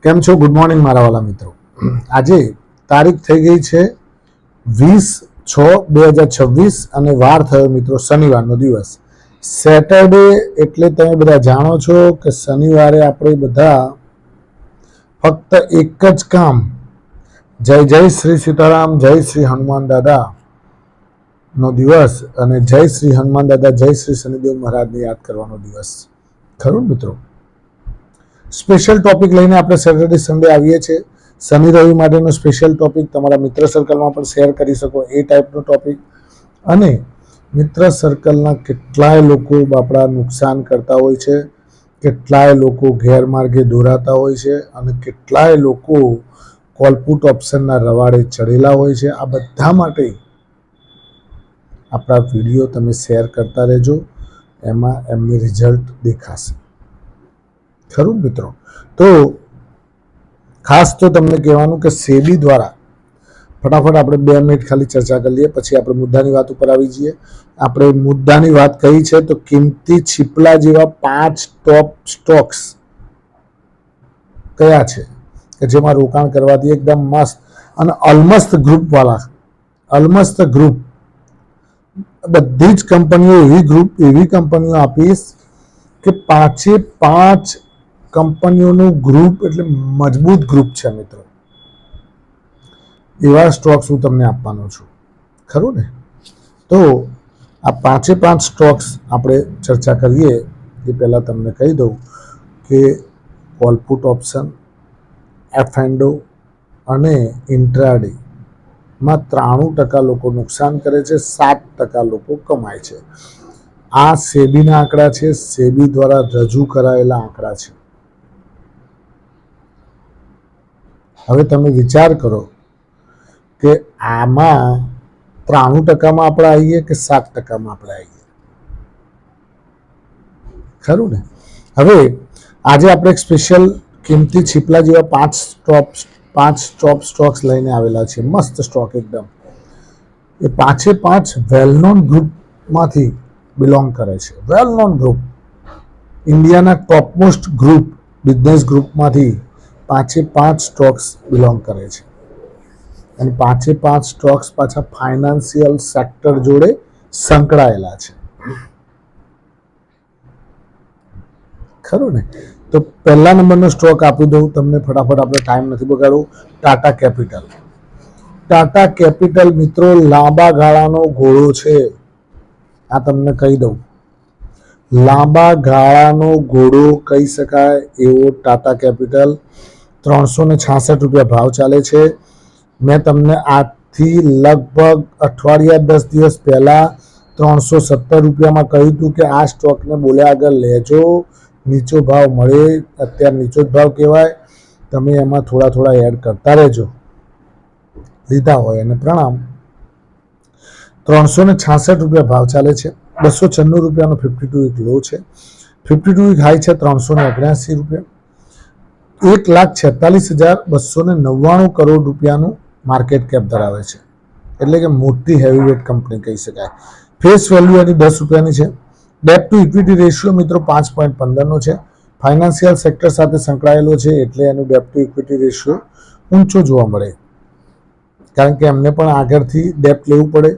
કેમ છો? Good morning મારા વાલા મિત્રો. આજે તારીખ થઈ ગઈ છે 20/6/2026 અને વાર થયો મિત્રો શનિવારનો દિવસ. સેટરડે એટલે તમે બધા જાણો છો કે શનિવારે આપણે બધા ફક્ત એક જ કામ, જય જય શ્રી સીતારામ, જય શ્રી હનુમાન દાદા નો દિવસ અને જય શ્રી હનુમાન દાદા, જય શ્રી શનિદેવ મહારાજને યાદ કરવાનો દિવસ. ખરું મિત્રો? સ્પેશિયલ ટોપિક લઈને આપણે સેટરડે સન્ડે આવીએ છીએ. શનિ રવિ માટેનો સ્પેશિયલ ટોપિક તમારા મિત્ર સર્કલમાં પણ શેર કરી શકો એ ટાઈપનો ટોપિક. અને મિત્ર સર્કલના કેટલાય લોકો બાપડા નુકસાન કરતા હોય છે, કેટલાય લોકો ગેરમાર્ગે દોરાતા હોય છે અને કેટલાય લોકો કોલપુટ ઓપ્શનના રવાડે ચડેલા હોય છે. આ બધા માટે આપણા વિડીયો તમે શેર કરતા રહેજો, એમાં એમની રિઝલ્ટ દેખાશે. ખરું મિત્રો? તો ખાસ તો તમને કહેવાનું કે સેબી દ્વારા ફટાફટ આપણે 2 મિનિટ ખાલી ચર્ચા કરી લઈએ, પછી આપણે મુદ્દાની વાત ઉપર આવી જઈએ. આપણે મુદ્દાની વાત કહી છે તો કિંમતી છીપલા જેવા 5 ટોપ સ્ટોક્સ કયા છે કે જેમાં રોકાણ કરવાથી એકદમ મસ્ત અને અલમસ્ત ગ્રુપ વાળા, અલમસ્ત ગ્રુપ બધી જ કંપનીઓ એવી કંપનીઓ આપીશ કે 5 કંપનીઓનું ગ્રુપ એટલે મજબૂત ગ્રુપ છે મિત્રો. એવા સ્ટોક્સ હું તમને આપવાનો છું. ખરું ને? તો આ 5 સ્ટોક્સ આપણે ચર્ચા કરીએ એ પહેલાં તમને કહી દઉં કે કોલપુટ ઓપ્શન, એફ&ઓ અને ઇન્ટ્રાડે માં 93% લોકો નુકસાન કરે છે, 7% લોકો કમાય છે. આ સેબીના આંકડા છે, સેબી દ્વારા રજૂ કરાયેલા આંકડા છે. હવે તમે વિચાર કરો કે આમાં 93%માં આપણે આવીએ કે 7%માં આપણે આવીએ. ખરું ને? હવે આજે આપણે એક સ્પેશિયલ કિંમતી છીપલા જેવા 5 ટોપ સ્ટોક્સ લઈને આવેલા છે. મસ્ત સ્ટોક એકદમ. એ 5 વેલ નોન ગ્રુપમાંથી બિલોંગ કરે છે. વેલ નોન ગ્રુપ, ઇન્ડિયાના ટોપમોસ્ટ ગ્રુપ, બિઝનેસ ગ્રુપમાંથી 5 સ્ટોક્સ બિલોંગ કરે છે. અને 5 સ્ટોક્સ પાછા ફાઇનાન્શિયલ સેક્ટર જોડે સંકળાયેલા છે. ખરું ને? તો પહેલા નંબરનો સ્ટોક આપી દઉં તમને ફટાફટ, આપણે ટાઈમ નથી બગાડવો. ટાટા કેપિટલ. ટાટા કેપિટલ મિત્રો લાંબા ગાળાનો ઘોડો છે. આ તમને કહી દઉં, લાંબા ગાળાનો ઘોડો કહી શકાય એવો ટાટા કેપિટલ. 366 રૂપિયા ભાવ ચાલે છે. મેં તમને આજથી લગભગ અઠવાડિયા 10 દિવસ પહેલા 317 રૂપિયામાં કહ્યું હતું કે આ સ્ટોકને બોલ્યા આગળ લેજો, નીચો ભાવ મળે. અત્યારે નીચો જ ભાવ કહેવાય. તમે એમાં થોડા એડ કરતા રહેજો. લીધા હોય અને પ્રણામ. 366 રૂપિયા ભાવ ચાલે છે. 296 રૂપિયાનો 52 વીક લો છે. 52 વીક હાઈ છે 379 રૂપિયા. 1,46,299 કરોડ રૂપિયાનું માર્કેટ કેપ ધરાવે છે. એટલે કે મોટી હેવીવેટ કંપની કહી શકાય. ફેસ વેલ્યુ એની 10 રૂપિયાની છે. ડેટ ટુ ઇક્વિટી રેશિયો મિત્રો 5.15નો છે. ફાઇનાન્શિયલ સેક્ટર સાથે સંકળાયેલો છે એટલે એનું ડેટ ટુ ઇક્વિટી રેશિયો ઊંચો જોવા મળે, કારણ કે એમને પણ આગળથી ડેપ્ટ લેવું પડે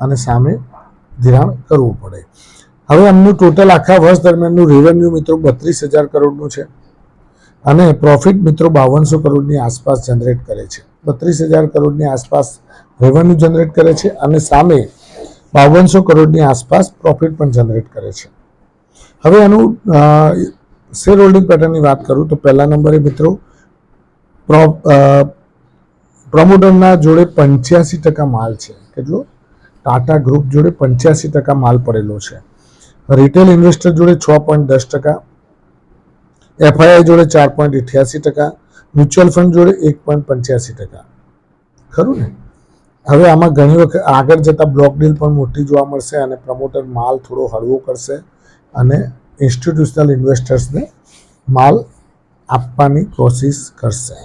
અને સામે ધિરાણ કરવું પડે. હવે એમનું ટોટલ આખા વર્ષ દરમિયાનનું રેવન્યુ મિત્રો 32,000 કરોડનું છે અને પ્રોફિટ મિત્રો 5200 કરોડની આસપાસ જનરેટ કરે છે. 32,000 કરોડની આસપાસ રેવન્યુ જનરેટ કરે છે અને સામે 5200 કરોડની આસપાસ પ્રોફિટ પણ જનરેટ કરે છે. હવે એનું શેર હોલ્ડિંગ પેટર્નની વાત કરું તો પહેલા નંબરે મિત્રો પ્રમોટરના જોડે 85% માલ છે. કેટલો? ટાટા ગ્રુપ જોડે 85% માલ પડેલો છે. રિટેલ ઇન્વેસ્ટર જોડે 6.10%, એફઆઈઆઈ જોડે 4.88%, મ્યુચ્યુઅલ ફંડ જોડે 1.85%. ખરું ને? હવે આમાં ઘણી વખત આગળ જતા બ્લોક ડીલ પણ મોટી જોવા મળશે અને પ્રમોટર માલ થોડો હળવો કરશે અને ઇન્સ્ટિટ્યુશનલ ઇન્વેસ્ટર્સને માલ આપવાની કોશિશ કરશે.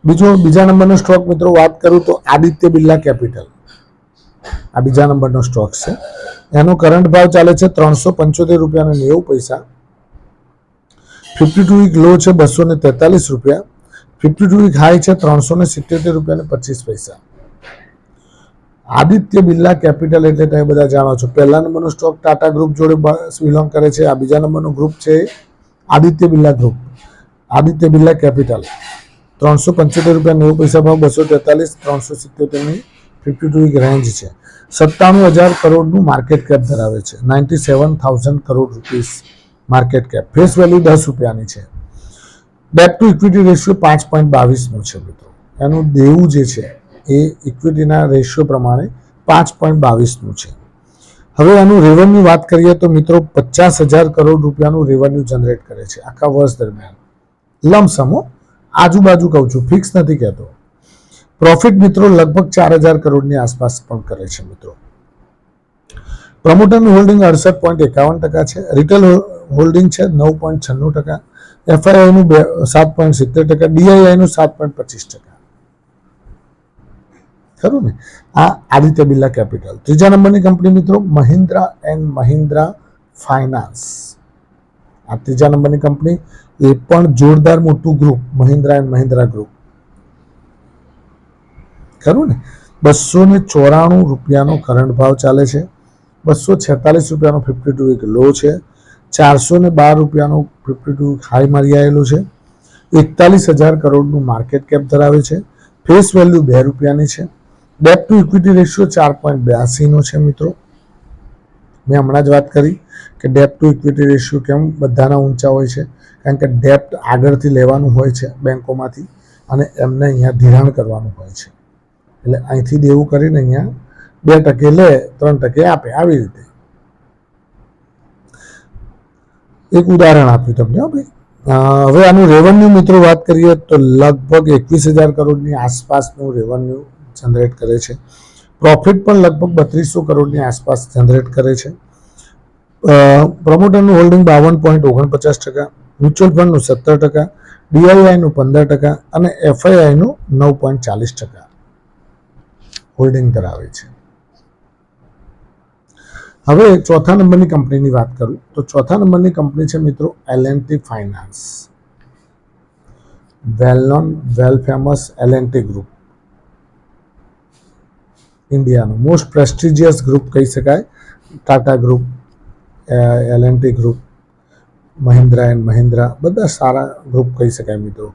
બીજા નંબરનો સ્ટોક મિત્રો વાત કરું તો આદિત્ય બિરલા કેપિટલ. આ બીજા નંબરનો સ્ટોક છે. એનો કરંટ ભાવ ચાલે છે 375 રૂપિયા અને 90 પૈસા. 52 વીક લો છે 243 રૂપિયા, 52 વીક હાઈ છે 377 રૂપિયા અને 25 પૈસા. આદિત્ય બિરલા કેપિટલ એટલે તમે બધા જાણો છો, પહેલા નંબરનો સ્ટોક ટાટા ગ્રુપ જોડે બિલોંગ કરે છે. આ બીજા નંબરનું ગ્રુપ છે આદિત્ય બિરલા ગ્રુપ, આદિત્ય બિરલા કેપિટલ. 375 રૂપિયા 90 પૈસા ભાવ, 243, 377ની 52 વીક રેન્જ છે. 97,000 કરોડનું માર્કેટ કેપ ધરાવે છે. 97,000 crore rupees market cap. Face value 10 રૂપિયાની છે. ડેટ ટુ ઇક્વિટી રેશિયો 5.22નો છે મિત્રો. એનું દેવું જે છે એ ઇક્વિટીના રેશિયો પ્રમાણે 5.22નું છે. હવે આનું રેવન્યુ વાત કરીએ તો મિત્રો 50,000 કરોડ રૂપિયાનું રેવન્યુ જનરેટ કરે છે આખા વર્ષ દરમિયાન. લમસમો આજુબાજુ કહું છું, ફિક્સ નથી કહેતો. પ્રોફિટ મિત્રો લગભગ 4,000 કરોડની આસપાસ પણ કરે છે મિત્રો. પ્રમોટરનું હોલ્ડિંગ 68.51% છે. રિટેલ હોલ્ડિંગ છે 9.96%, એફઆઈઆઈનું 7.70%, ડીઆઈઆઈનું 7.25%. ખરું ને? આ આદિત્ય બિરલા કેપિટલ. ત્રીજા નંબરની કંપની મિત્રો મહિન્દ્રા એન્ડ મહિન્દ્રા ફાઇનાન્સ. આ ત્રીજા નંબરની કંપની, એ પણ જોરદાર મોટું group, Mahindra and Mahindra group. ખરું ને? 294 રૂપિયાનો કરંટ ભાવ ચાલે છે. 246 રૂપિયાનો 52 વીક લો છે. 412 રૂપિયાનો 52 વીક હાઈ મારી આવેલું છે. 41,000 કરોડનું માર્કેટ કેપ ધરાવે છે. ફેસ વેલ્યુ 2 રૂપિયાની છે. ડેટ ટુ ઇક્વિટી રેશિયો 4.82નો છે મિત્રો. મેં હમણાં જ વાત કરી કે ડેટ ટુ ઇક્વિટી રેશિયો કેમ બધાના ઊંચા હોય છે, કારણ કે ડેપ્ટ આગળથી લેવાનું હોય છે બેંકોમાંથી અને એમને અહીંયા ધિરાણ કરવાનું હોય છે. એટલે અહીંથી દેવું કરીને અહીંયા 2% લે, 3% આપે, આવી રીતે. એક ઉદાહરણ આપ્યું તમને. હવે આનું રેવન્યુ મિત્રો વાત કરીએ તો લગભગ 21,000 કરોડની આસપાસનું રેવન્યુ જનરેટ કરે છે. પ્રોફિટ પણ લગભગ 3200 કરોડની આસપાસ જનરેટ કરે છે. પ્રમોટરનું હોલ્ડિંગ 52.49%, મ્યુચ્યુઅલ ફંડનું 17%, ડીઆઈઆઈનું 15% અને એફઆઈઆઈનું 9.40% હોલ્ડિંગ ધરાવે છે. હવે ચોથા નંબરની કંપનીની વાત કરું તો ચોથા નંબરની કંપની છે મિત્રો L&T finance. Well known, well famous L&T group, ઇન્ડિયાનું મોસ્ટ પ્રેસ્ટિજિયસ ગ્રુપ કહી શકાય. Tata group, L&T group, Mahindra and Mahindra, બધા સારા ગ્રુપ કહી શકાય મિત્રો.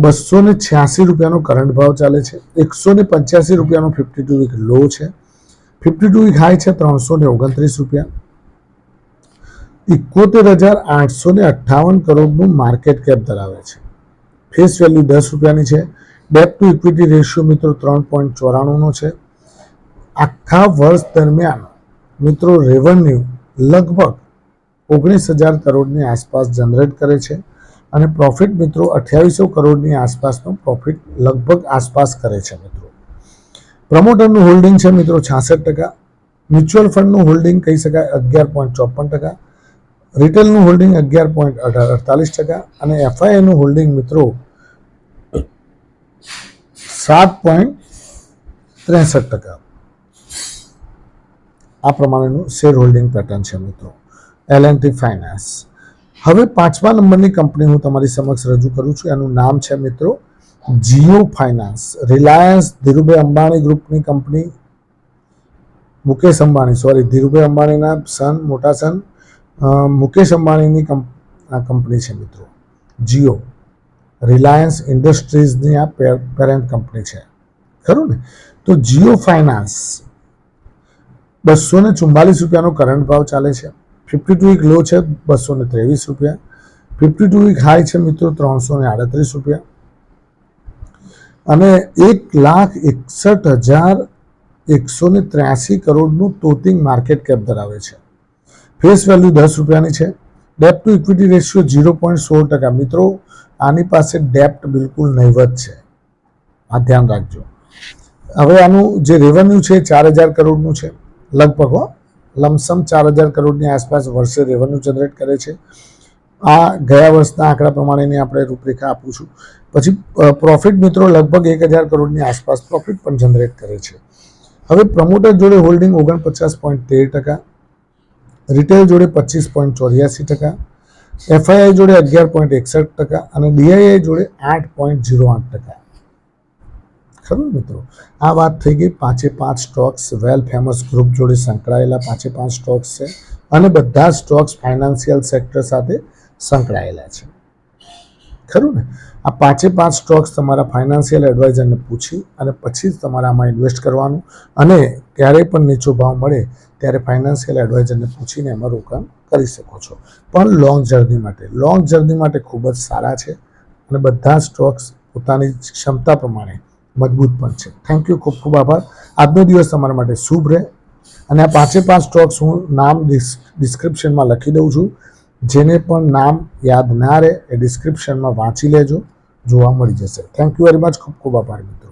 286 રૂપિયાનો કરંટ ભાવ ચાલે છે. 185 રૂપિયાનો 52 વીક લો છે. 52 વીક હાઈ છે 329 રૂપિયા. 71,858 કરોડનું માર્કેટ કેપ ધરાવે છે. ફેસ વેલ્યુ 10 રૂપિયાની છે. ડેટ ટુ ઇક્વિટી રેશિયો મિત્રો 3.94નો છે. આખા વર્ષ દરમિયાન મિત્રો રેવન્યુ લગભગ 19,000 કરોડની આસપાસ જનરેટ કરે છે અને પ્રોફિટ મિત્રો 2800 કરોડની આસપાસનો પ્રોફિટ લગભગ આસપાસ કરે છે મિત્રો. પ્રમોટરનું હોલ્ડિંગ છે મિત્રો 66%, મ્યુચ્યુઅલ ફંડનું હોલ્ડિંગ કહી શકાય 11.54%, રિટેલનું હોલ્ડિંગ 11.48% અને એફઆઈઆઈનું હોલ્ડિંગ મિત્રો 7.63%. આ પ્રમાણેનું શેર હોલ્ડિંગ પેટર્ન છે મિત્રો એલ&ટી ફાઇનાન્સ. હવે પાંચમા નંબરની કંપની હું તમારી સમક્ષ રજૂ કરું છું. એનું નામ છે મિત્રો જીઓ ફાઇનાન્સ. રિલાયન્સ ધીરુભાઈ અંબાણી ગ્રુપની કંપની, મુકેશ અંબાણી, ધીરુભાઈ અંબાણીના સન, મોટા સન મુકેશ અંબાણીની કંપની છે મિત્રો જીઓ. રિલાયન્સ ઇન્ડસ્ટ્રીઝની આ પેરેન્ટ કંપની છે. ખરું ને? તો જીઓ ફાઇનાન્સ 244 રૂપિયાનો કરંટ ભાવ ચાલે છે. 52 વીક લો છે 223 રૂપિયા. 52 વીક હાઈ છે મિત્રો 338 રૂપિયા અને 1,61,183 કરોડનું ટોટિંગ માર્કેટ કેપ ધરાવે છે. ફેસ વેલ્યુ 10 રૂપિયાની છે. ડેપ્ટ ટુ ઇક્વિટી રેશિયો 0.16%. મિત્રો આની પાસે ડેપ્ટ બિલકુલ નહીવત છે, આ ધ્યાન રાખજો. હવે આનું જે રેવન્યુ છે 4,000 કરોડનું છે લગભગ, લમસમ 4,000 કરોડની આસપાસ વર્ષે રેવન્યુ જનરેટ કરે છે. આ ગયા વર્ષના આંકડા પ્રમાણેની આપણે રૂપરેખા આપું છું. પછી પ્રોફિટ મિત્રો લગભગ 1,000 કરોડની આસપાસ પ્રોફિટ પણ જનરેટ કરે છે. હવે પ્રમોટર જોડે હોલ્ડિંગ 49.13%, રિટેલ જોડે 25.84%, FII જોડે 11.61% અને DII જોડે 8.08%. ખરું મિત્રો, આ વાત થઈ ગઈ 5 સ્ટોક્સ વેલ ફેમસ ગ્રુપ જોડે સંકળાયેલા 5 સ્ટોક્સ છે અને બધા સ્ટોક્સ ફાઇનાન્શિયલ સેક્ટર સાથે સંકળાયેલા છે. ખરું ને? આ 5 સ્ટોક્સ તમારા ફાઇનાન્શિયલ એડવાઇઝરને પૂછી અને પછી જ તમારે આમાં ઇન્વેસ્ટ કરવાનું, અને ક્યારેય પણ નીચો ભાવ મળે ત્યારે ફાઇનાન્શિયલ એડવાઇઝરને પૂછીને એમાં રોકાણ કરી શકો છો. પણ લોંગ જર્ની માટે ખૂબ જ સારા છે અને બધા સ્ટોક્સ પોતાની ક્ષમતા પ્રમાણે મજબૂત પણ છે. થેન્ક યુ, ખૂબ ખૂબ આભાર. આજનો દિવસ તમારા માટે શુભ રહે. અને આ 5 સ્ટોક્સ હું નામ ડિસ્ક્રિપ્શનમાં લખી દઉં છું. જેને પણ નામ યાદ ના રહે એ ડિસ્ક્રિપ્શનમાં વાંચી લેજો, જોવા મળી જશે. થેન્ક યુ વેરી મચ, ખૂબ ખૂબ આભાર મિત્રો.